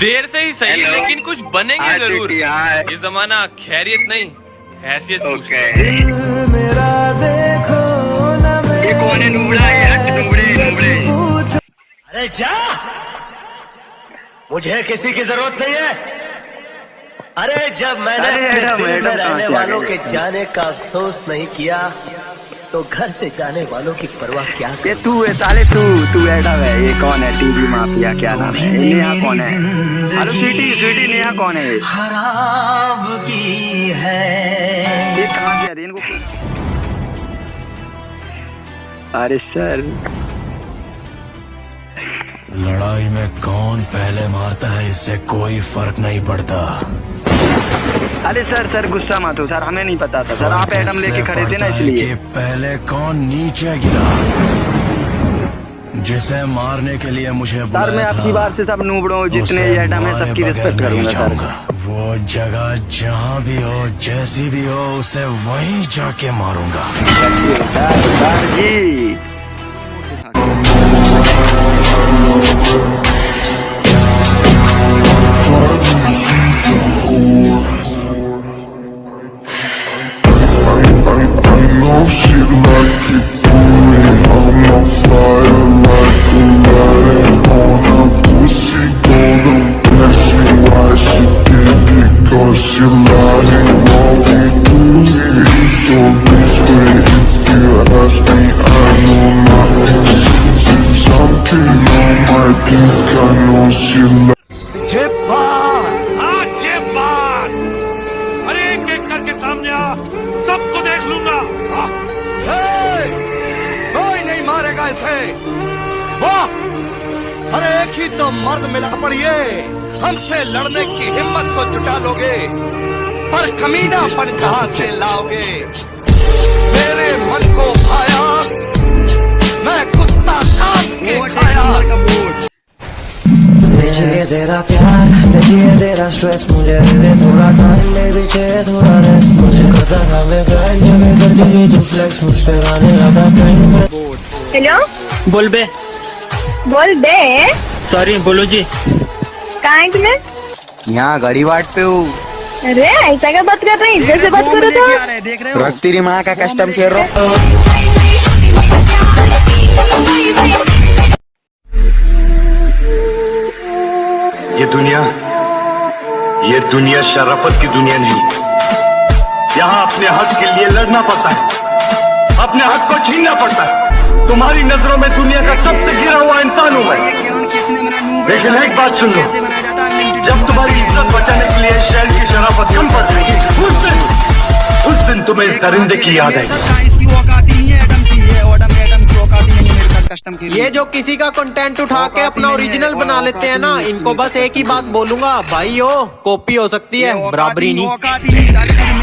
देर से ही सही लेकिन कुछ बनेंगे जरूर। ये जमाना खैरियत नहीं हैसियत पूछता है। ये कौन है? नूबड़ा नूबड़े। अरे क्या मुझे किसी की जरूरत नहीं है। अरे जब मैंने रहने वालों के जाने का अफसोस नहीं किया तो घर से जाने वालों की परवाह क्या। ये तू है साले, तू एडम है। ये कौन है? टीवी माफिया क्या नाम है? नेहा कौन है? हेलो स्वीटी नेहा कौन है? खराब की है। ये कहाँ से आते इनको? अरे सर, लड़ाई में कौन पहले मारता है इससे कोई फर्क नहीं पड़ता। अरे सर गुस्सा मत हो सर, हमें नहीं पता था सर, आप एडम लेके खड़े थे ना इसलिए। पहले कौन नीचे गिरा जिसे मारने के लिए मुझे सर मैं आपकी बार से सब नूबड़ों जितने एडम है सबकी रिस्पेक्ट करूंगा सर। वो जगह जहाँ भी हो जैसी भी हो उसे वहीं जाके मारूंगा। Sir ji know shit like it for me. I'm on fire like Aladdin on a pussy golden blessing. Why she did it? Cause she lying. What we do is so discreet. If you ask me, I know my existence is something on my dick. I know she like. अरे एक करके सामने आ, सबको देख लूंगा। कोई नहीं मारेगा इसे। वाह, अरे एक ही तो मर्द मिला पड़िए, हमसे लड़ने की हिम्मत को जुटा लोगे, पर कमीनापन कहां से लाओगे? मेरे मन को भाया, मैं कुत्ता काट के खाया। चाहिए तेरा प्यार, चाहिए तेरा स्ट्रेस, मुझे दे दे थोड़ा टाइम, बेबी चाहिए थोड़ा रेस्ट। मुझे करता था मैं क्राइम, जब मैं करती थी तू फ्लेक्स, मुझ पे गाने लगा टाइम। हेलो बोल बे। सॉरी बोलो जी। कहाँ है तुम्हें? यहाँ गाड़ी वाट पे हूँ। अरे ऐसा क्या बात कर रहे हैं? इधर से बात करो तो। रख तेरी माँ का कस्टम खेल रहा। ये दुनिया शराफत की दुनिया नहीं। यहाँ अपने हक के लिए लड़ना पड़ता है, अपने हक को छीनना पड़ता है। तुम्हारी नजरों में दुनिया का सबसे गिरा हुआ इंसान हूँ मैं। लेकिन एक बात सुन लो, जब तुम्हारी इज्जत बचाने के लिए शहर की शराफत कम पड़ जाएगी, उस दिन तुम्हें इस दरिंदे की याद आएगी। ये जो किसी का कंटेंट उठा के अपना ओरिजिनल बना लेते हैं ना, इनको बस एक ही बात बोलूंगा, भाई हो कॉपी हो सकती है, बराबरी नहीं।